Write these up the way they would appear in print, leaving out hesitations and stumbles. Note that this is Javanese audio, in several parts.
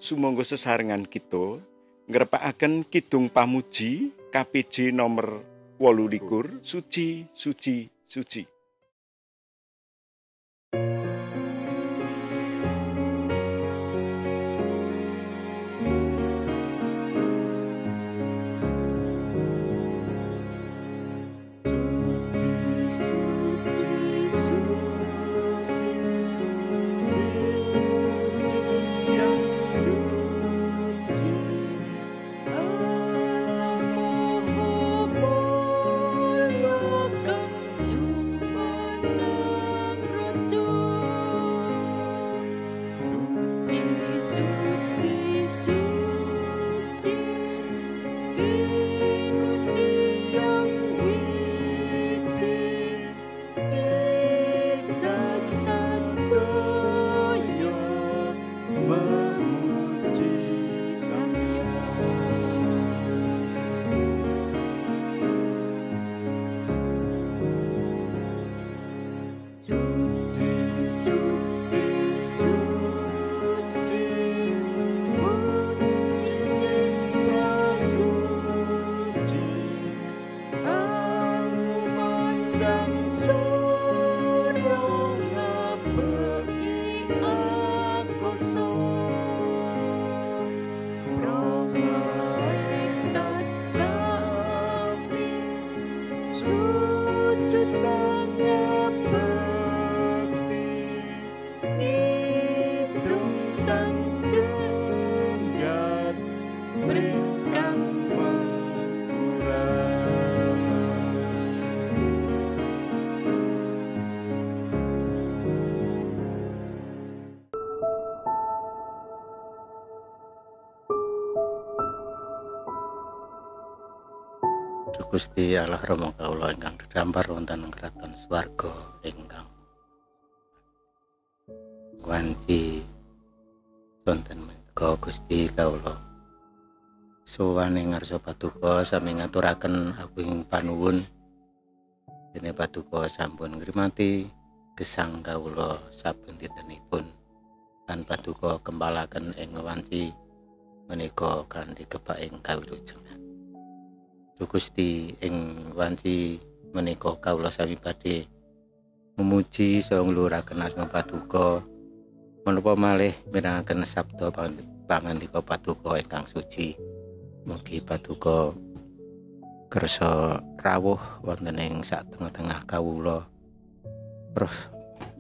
sumangga sesarengan kita ngrepakaken kidung pamuji KPJ nomor 28 Suci Suci Suci. Gusti Allah Rama kawula ingkang dhedhampar wonten ing kraton swarga ingkang wanci wonten menika Gusti kawula sowan ing ngarsa paduka sami ngaturaken agunging panuwun dene paduka sampun ngrimati gesang kawula saben dintenipun lan paduka kembalaken ing wanci menika kanthi kepaing kawilujengan. Gusti ing wanci menika kawula sami badhe memuji saha ngluraken asma paduka menapa malih mirengaken sabda pangandika paduka ingkang suci. Mugi paduka kersa rawuh wonten ing sak tengah-tengah kawula. Roh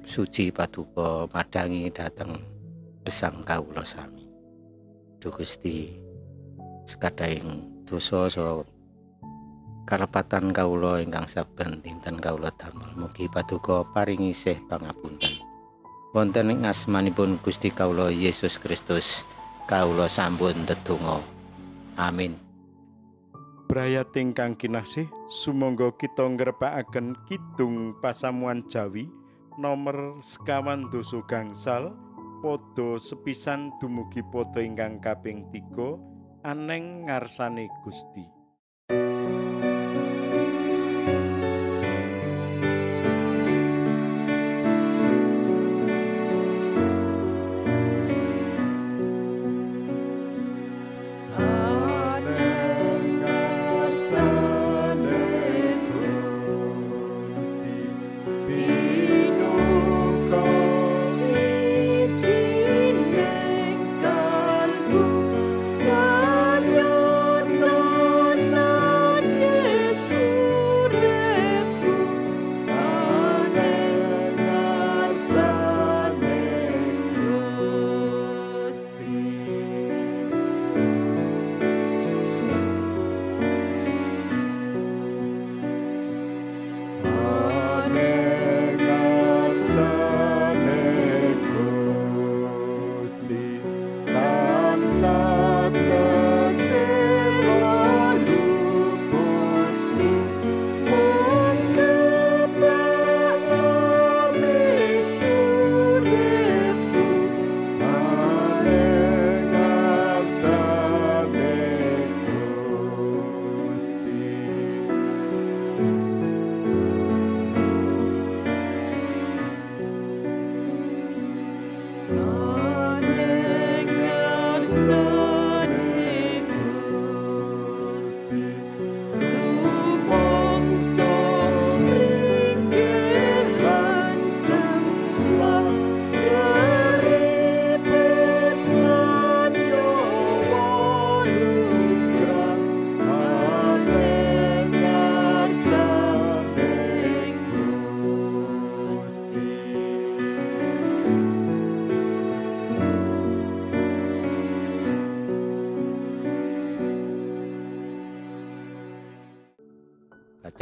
suci paduka madangi dhateng gesang kawula sami. Gusti sekadahing dosa saha karepatan kawula ingkang saben dinten kawula damel mugi paduka paringi sih pangapunten wonten ing asmanipun Gusti kawula Yesus Kristus kawula sampun ndedonga amin. Brayat ingkang kinasih sumangga kita ngrepakaken kidung pasamuan Jawi nomor 52 gangsal padha sepisan dumugi pada ingkang kaping 3 aneng ngarsane Gusti. Sanyo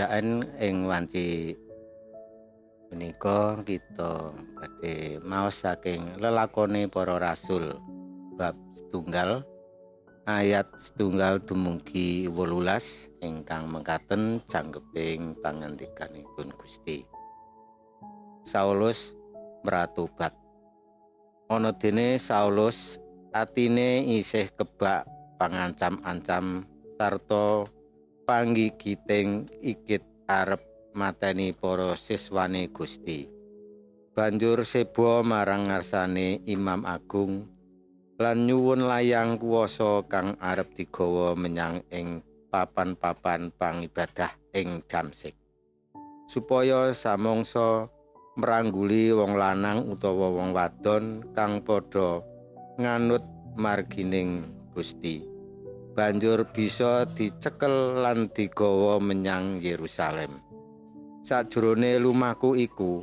Pitaken ing wanci menika kita badhe maos saking lelakone para rasul bab 1 ayat 1 dumugi 18 ingkang mekaten janggeping pangandikanipun Gusti. Saulus mratobat. Ana dene Saulus atine isih kebak pangancam-ancam sarta panggigiting ikit arep mateni para siswane Gusti. Banjur seba marang ngarsane Imam Agung lan nyuwun layang kuwasa kang arep digawa menyang ing papan-papan pangibadah ing Damsik, supaya samangsa mrangguli wong lanang utawa wong wadon kang padha nganut margining Gusti. Banjur bisa dicekel lan digawa menyang Yerusalem. Sajrone lumaku iku,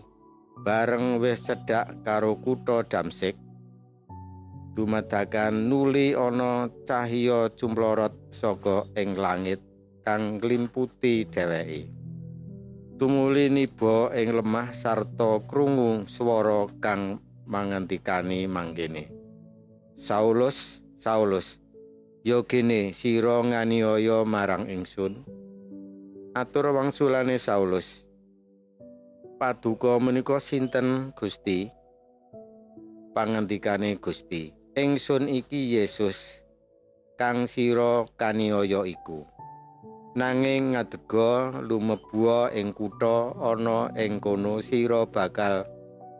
bareng wis cedhak karo kutha Damsik, dumadakan nuli ana cahya cumlorot saka ing langit kang nglimputi dheweke. Tumuli niba ing lemah sarta krungu swara kang mangandikani mangkene, Saulus, Saulus, ya kene sira nganiaya marang ingsun. Atur wangsulane Saulus, paduka menika sinten Gusti? Pangandikane Gusti, ingsun iki Yesus kang sira kaniaya iku. Nanging ngadega lumebu ing kutha ana ing kono sira bakal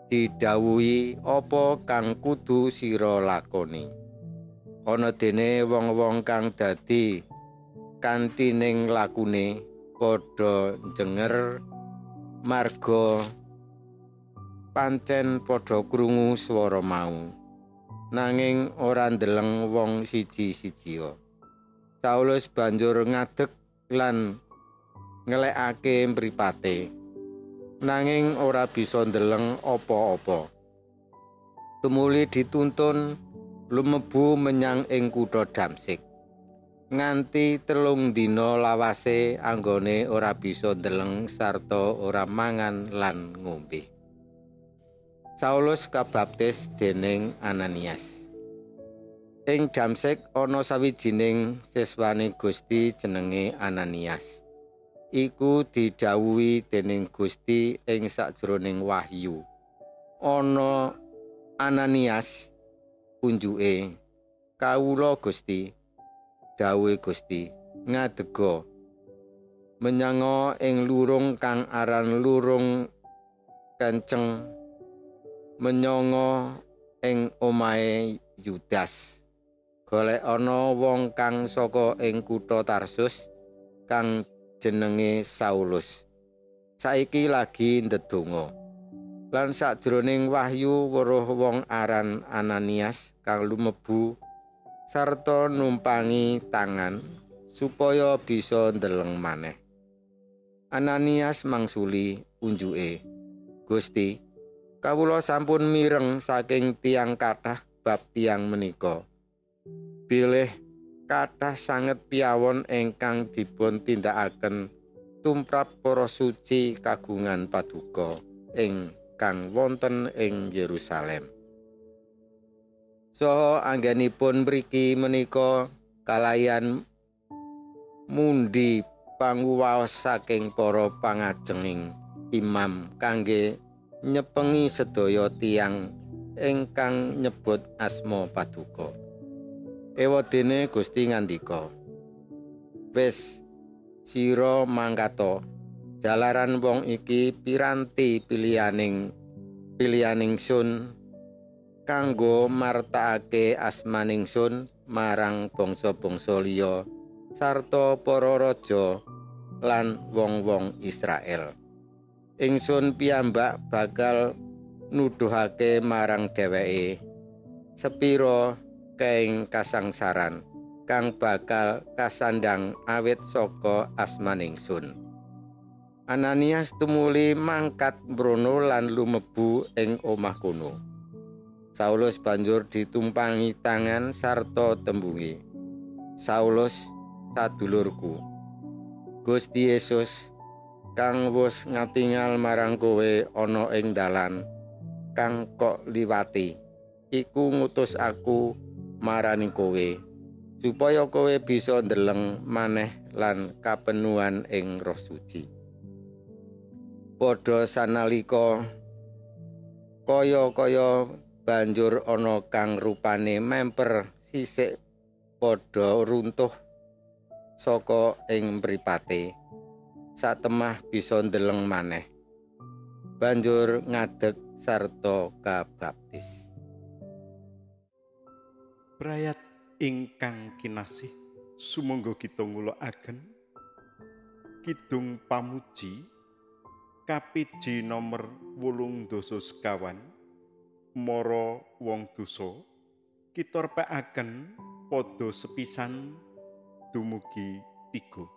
didhawuhi apa kang kudu sira lakoni. Ana dene wong-wong kang dadi kanthi ning lakune padha njenger marga pancen padha krungu swara mau, nanging ora ndeleng wong siji-sijia. Saulus banjur ngadeg lan ngelekake mripate, nanging ora bisa ndeleng apa-apa. Tumuli dituntun lumebu menyang ing kutha Damsik. Nganti 3 dina lawase anggone ora bisa ndeleng sarta ora mangan lan ngombe. Saulus kabaptis dening Ananias. Ing Damsik ana sawijining siswane Gusti jenenge Ananias. Iku didhawuhi dening Gusti ing sajroning wahyu. Ana Ananias unjuke, kawula Gusti, dawuhe Gusti, ngadega menyang ing lurung kang aran lurung kenceng, menyang ing omahe Yudas. Golek ana wong kang saka ing kutha Tarsus kang jenenge Saulus. Saiki lagi ndedonga. Lan sakjroning wahyu weruh wong aran Ananias kang lumebu sarta numpangi tangan supaya bisa ndeleng maneh. Ananias mangsuli unjuke, Gusti, kawula sampun mireng saking tiang kathah bab tiang menika. Bilih kathah sanget piyawon ingkang dipun tindakaken tumrap para suci kagungan paduka ing kang wonten ing Yerusalem. Saha anggenipun mriki menika kalayan mundi panguwaos saking para pangajenging imam kangge nyepengi sedaya tiyang ingkang nyebut asma paduka. Ewadene Gusti ngandika, wis sira mangkata jalaran wong iki piranti pilihaning sun kanggo martakake asmaningsun marang bangsa-bangsa liya sarta para raja lan wong-wong Israel. Ingsun piyambak bakal nuduhake marang dheweke sepira kaing kasangsaran kang bakal kasandang awit saka asmaningsun. Ananias tumuli mangkat mbrono lan lumebu ing omah kono. Saulus banjur ditumpangi tangan sarta tembunge, Saulus, sadulurku, Gusti Yesus kang wis ngatingal marang kowe ana ing dalan kang kok liwati iku ngutus aku marani kowe supaya kowe bisa ndeleng maneh lan kapenuhan ing Roh Suci. Padha sanalika kaya-kaya banjur ana kang rupane memper sisik padha runtuh saka ing mripate satemah bisa ndeleng maneh banjur ngadeg sarta kabaptis. Brayat ingkang kinasih, sumangga kita ngulakaken kidung pamuji kapiji nomor 8 sekawan mara wong dosa kita repekaken padha sepisan dumugi 3.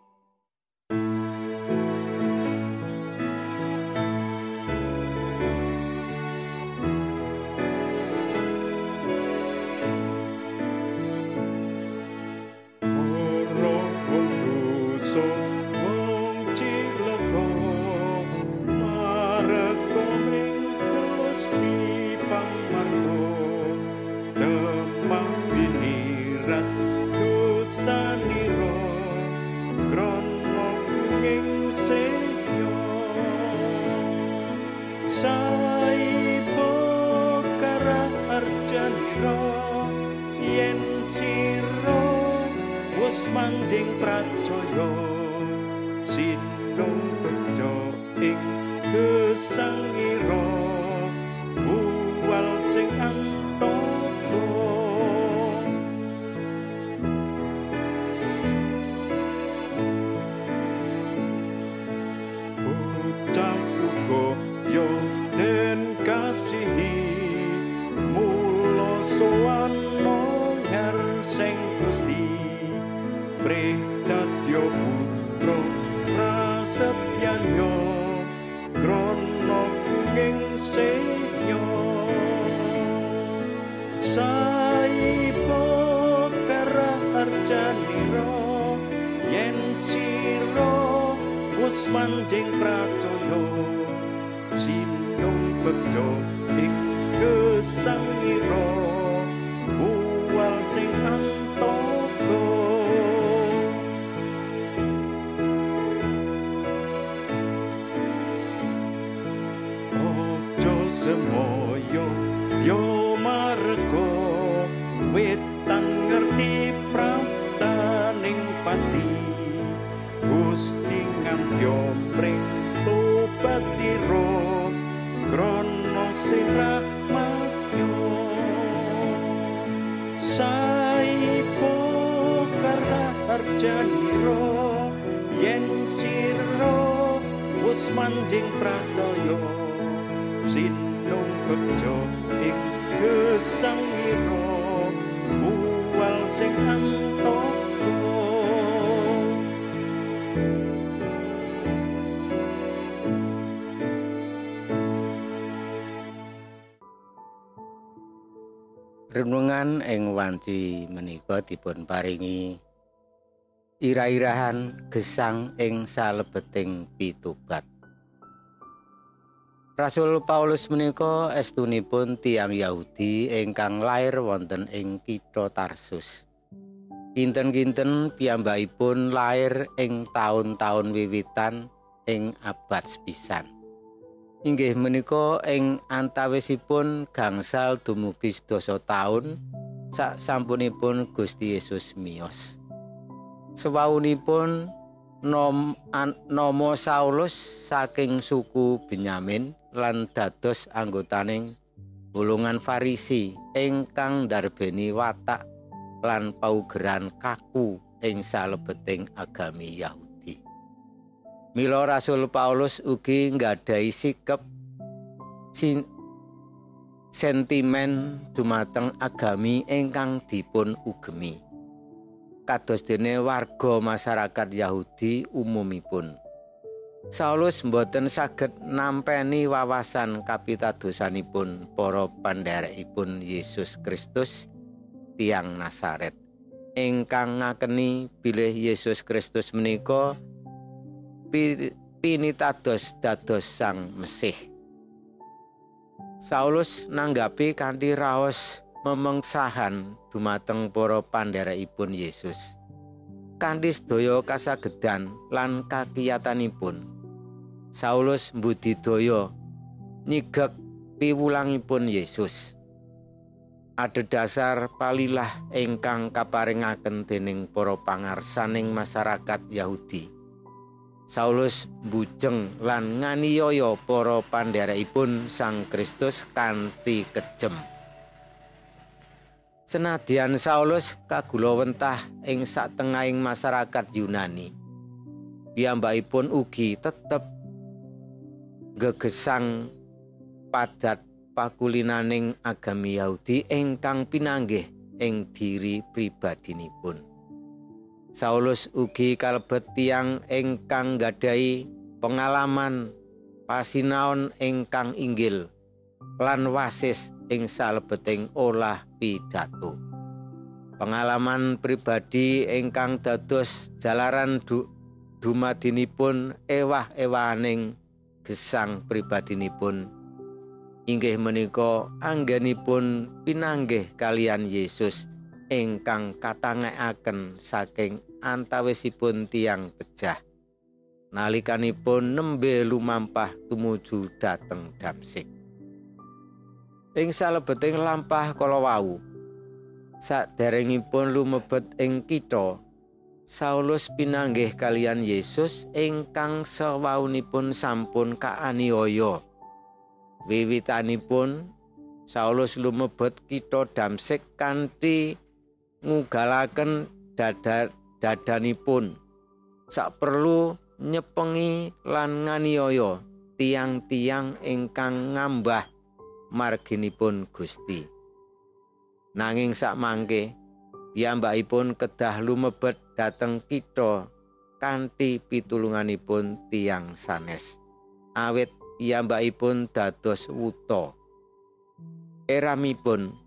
Manjing pracaya sinung bejo ing gesangira buwal sing antara bocah uga yo den kasihi mula sowan ngar sing Gusti Predadya putra prasetyanyo krana kuning senya saipo karaharjanira yen sira wis manjing pracaya sinung bejo ing gesangira buwal sing antara semoyo yo marga wetan ngerti praptaning pati Gusti ngambyo mring tobatira krana sing rahmatnya saipo karaharjanira yen sira wis manjing prasaya sinung bejo ing gesangira buwal sing antara renungan ing wanci menika dipun paringi ira-irahan gesang ing salebeting pitubat. Rasul Paulus menika estunipun tiyang Yahudi ingkang lair wonten ing kitha Tarsus. Kinten-kinten piyambakipun lair ing taun-taun wiwitan ing abad sepisan. Inggih menika ing antawisipun gangsal dumugi 10 taun saksampunipun Gusti Yesus miyos. Sewawunipun nama Saulus saking suku Benyamin lan dados anggotaning golongan Farisi ingkang ndarbeni watak lan paugeran kaku ing salebeting agami Yahudi. Mila Rasul Paulus ugi nggadahi sikep sentimen dumateng agami ingkang dipun ugemi. Kados dene warga masyarakat Yahudi umumipun. Saulus mboten saged nampeni wawasan kapitadosanipun para pandherekipun Yesus Kristus tiyang Nazaret ingkang ngakeni bilih Yesus Kristus menika pinitados dados Sang Mesih. Saulus nanggapi kanthi raos memengsahan dumateng para pandherekipun Yesus. Kanthi sedaya kasagedan lan kakiyatanipun, Saulus mbudidaya nyigek piwulangipun Yesus. Adhedhasar palilah ingkang kaparingaken dening para pangarsaning masyarakat Yahudi. Saulus mbujeng lan nganiaya para pandherekipun Sang Kristus kanthi kejem. Senadyan Saulus kagulawentah ing satengahing masyarakat Yunani, piyambakipun ugi tetep gegesang padat pakulinaning agami Yahudi ingkang pinanggih ing diri pribadinipun. Saulus ugi kalebet tiyang ingkang gadhahi pengalaman pasinaon ingkang inggil lan wasis ing salebeting olah pidato. Pengalaman pribadi ingkang dados jalaran dumadinipun ewah-ewaning gesang pribadinipun inggih menika anggenipun pinanggih kalian Yesus ingkang katangekaken saking antawisipun tiyang pejah nalikanipun nembe lumampah tumuju dhateng Damsik. Ing salebeting lampah kala wau, saderengipun lumebet ing kitha, Saulus pinanggih kalian Yesus ingkang sawaunipun sampun kaaniaya. Wiwitanipun Saulus lumebet kitha Damsik kanthi ngugalaken dadanipun saperlu nyepengi lan nganiaya tiang-tiang ingkang ngambah marginipun Gusti. Nanging sakmangke piyambakipun kedah lumebet dhateng kitha kanthi pitulunganipun tiang sanes, awit piyambakipun dados wuta. Éramipun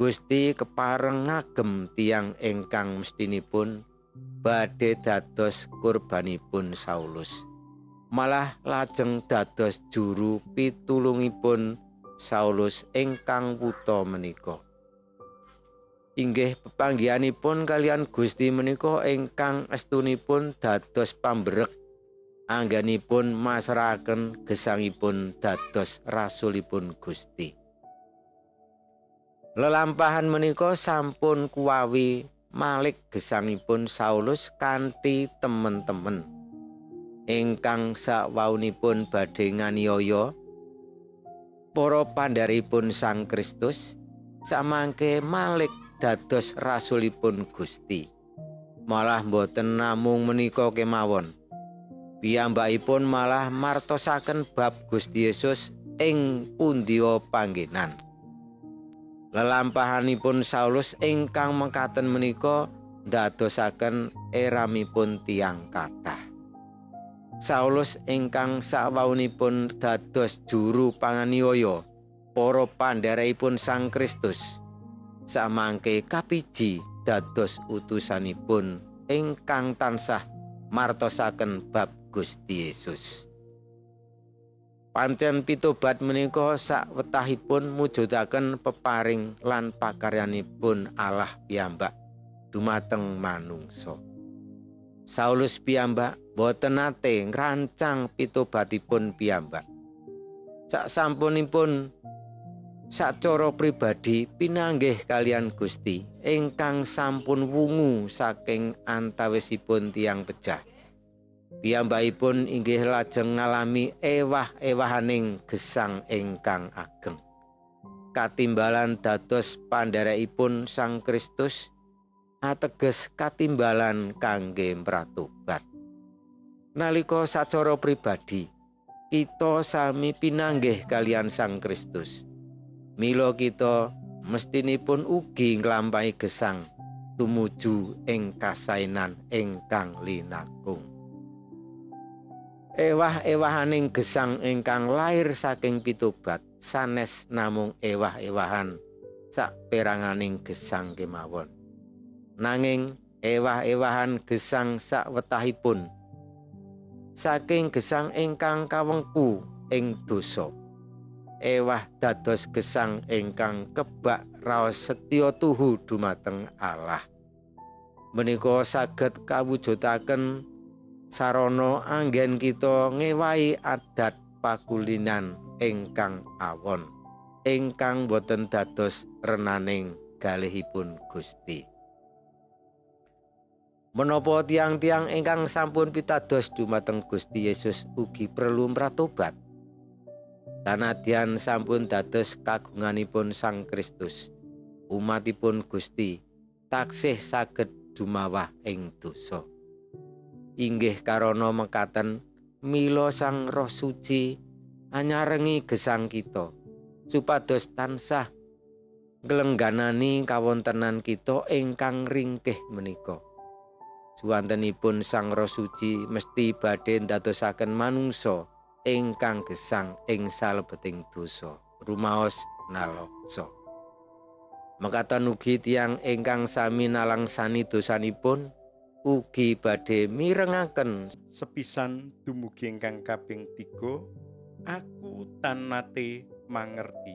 Gusti kepareng ngagem tiyang ingkang mestinipun badhe dados kurbanipun Saulus, malah lajeng dados juru pitulungipun Saulus ingkang wuta menika. Inggih pepanggihanipun kalian Gusti menika ingkang estunipun dados pambrek anggenipun masrahaken gesangipun dados rasulipun Gusti. Lelampahan menika sampun kuwawi malik gesangipun Saulus kanthi temen-temen ingkang sawaunipun badhe nganiaya para pandharipun Sang Kristus, samangke malik dados rasulipun Gusti. Malah boten namung menika kemawon, piyambakipun malah martosaken bab Gusti Yesus ing pundia panggenan. Lelampahanipun Saulus ingkang mekaten menika ndadosaken éramipun tiyang kathah. Saulus ingkang sawaunipun dados juru panganiaya para pandherekipun Sang Kristus, samangke kapiji dados utusanipun ingkang tansah martosaken bab Gusti Yesus. Pancen pitobat menika sawetahipun mujudaken peparing lan pakaryanipun Allah piyambak dumateng manungsa. Saulus piyambak boten nate ngrancang pitobatipun piyambak. Saksampunipun sacara pribadi pinanggih kalian Gusti ingkang sampun wungu saking antawisipun tiyang pejah. Piyambakipun inggih lajeng ngalami ewah-ewahaning gesang ingkang ageng. Katimbalan dados pandherekipun Sang Kristus, ateges katimbalan kangge mratobat. Nalika sacara pribadi kita sami pinanggih kalian Sang Kristus, mila kita mestinipun ugi nglampahi gesang tumuju ing kasainan ingkang linakung. Ewah-ewahaning gesang ingkang lair saking pitobat sanes namung ewah-ewahan saperanganing gesang kemawon. Nanging ewah-ewahan gesang sawetahipun saking gesang ingkang kawengku ing dosa. Ewah dados gesang ingkang kebak raos setya tuhu dumateng Allah. Menika saged kawujudaken sarana anggen kita ngewahi adat pakulinan ingkang awon, ingkang boten dados renaning kalihipun Gusti. Menapa tiang-tiang ingkang sampun pitados dumateng Gusti Yesus ugi perlu mratobat. Sanadyan sampun dados kagunganipun Sang Kristus, umatipun Gusti taksih saged dumawah ing dosa. Inggih karana mekaten mila Sang Roh Suci anyarengi gesang kita supados tansah nglengganani kawontenan kita ingkang ringkih menika. Suwantenipun Sang Roh Suci mesti badhe ndadosaken manungsa ingkang gesang ing salebeting dosa rumaos naloksa. Mekaten ugi tiyang ingkang sami nalangsani dosanipun ugi badhe mirengaken Sepisan dumugi ingkang kaping 3, aku tan nate mangerti.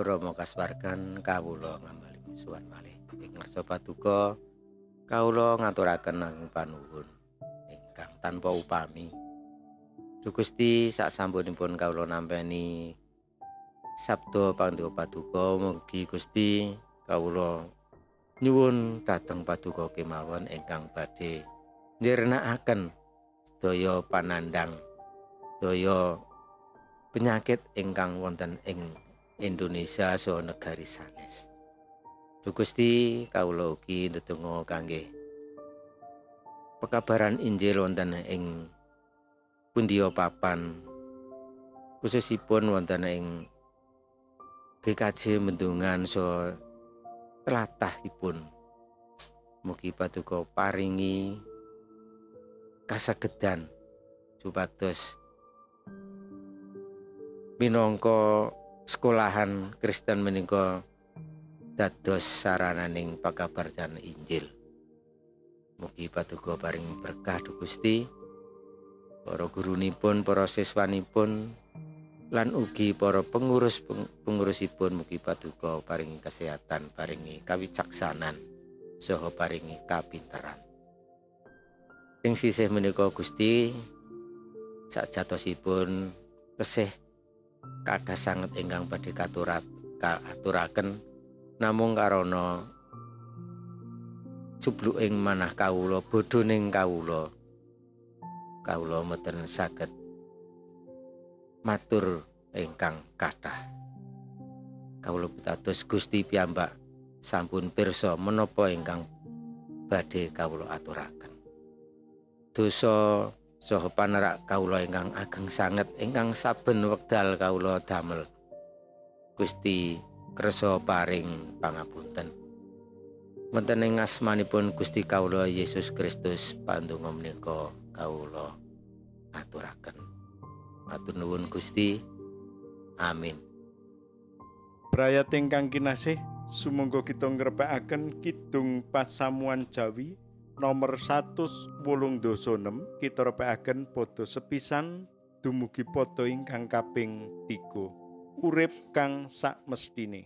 Rama kaswargan kawula ngambali misuwun malih ing ngarsa paduka kawula ngaturaken nanging panuwun ingkang tanpa upami. Duh Gusti saksampunipun kawula nampeni sabda pangandika paduka mugi Gusti kawula nyuwun dhateng paduka kemawon ingkang badhe njernakaken sedaya panandang sedaya penyakit ingkang wonten ing Indonesia saha negari sanes. Duh Gusti kawula ugi ndedonga kangge pekabaran Injil wonten ing pundiya papan khususipun wonten ing GKJ Mendungan so tlatahipun. Mugi Paduka paringi kasagedan supados minangka sekolahan Kristen menika dados sarananing pakabarjan Injil. Mugi Paduka paring berkah Duh Gusti, para gurunipun, para siswanipun, lan ugi para pengurusipun. Mugi Paduka paringi kesehatan, paringi kawicaksanan, saha paringi kapinteran. Ing sisih menika Gusti, sakjatosipun kesih kathah sanget ingkang badhe katuraken namung karana jubluking manah kawula, bodhoning kawula mboten saged matur ingkang kathah. Kawula pitados Gusti piyambak sampun pirsa menapa ingkang badhe kawula aturaken. Dosa saha panerak kawula ingkang ageng sanget ingkang saben wekdal kawula damel, Gusti kersa paring pangapunten. Wonten ing asmanipun Gusti kawula Yesus Kristus pandonga menika kawula aturaken. Matur nuwun Gusti. Amin. Brayat ingkang kinasih, sumangga kita ngrepekaken Kidung Pasamuan Jawi nomor 186 kita repekaken padha sepisan dumugi pada ingkang kaping 3. Urip kang sakmestine.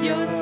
Your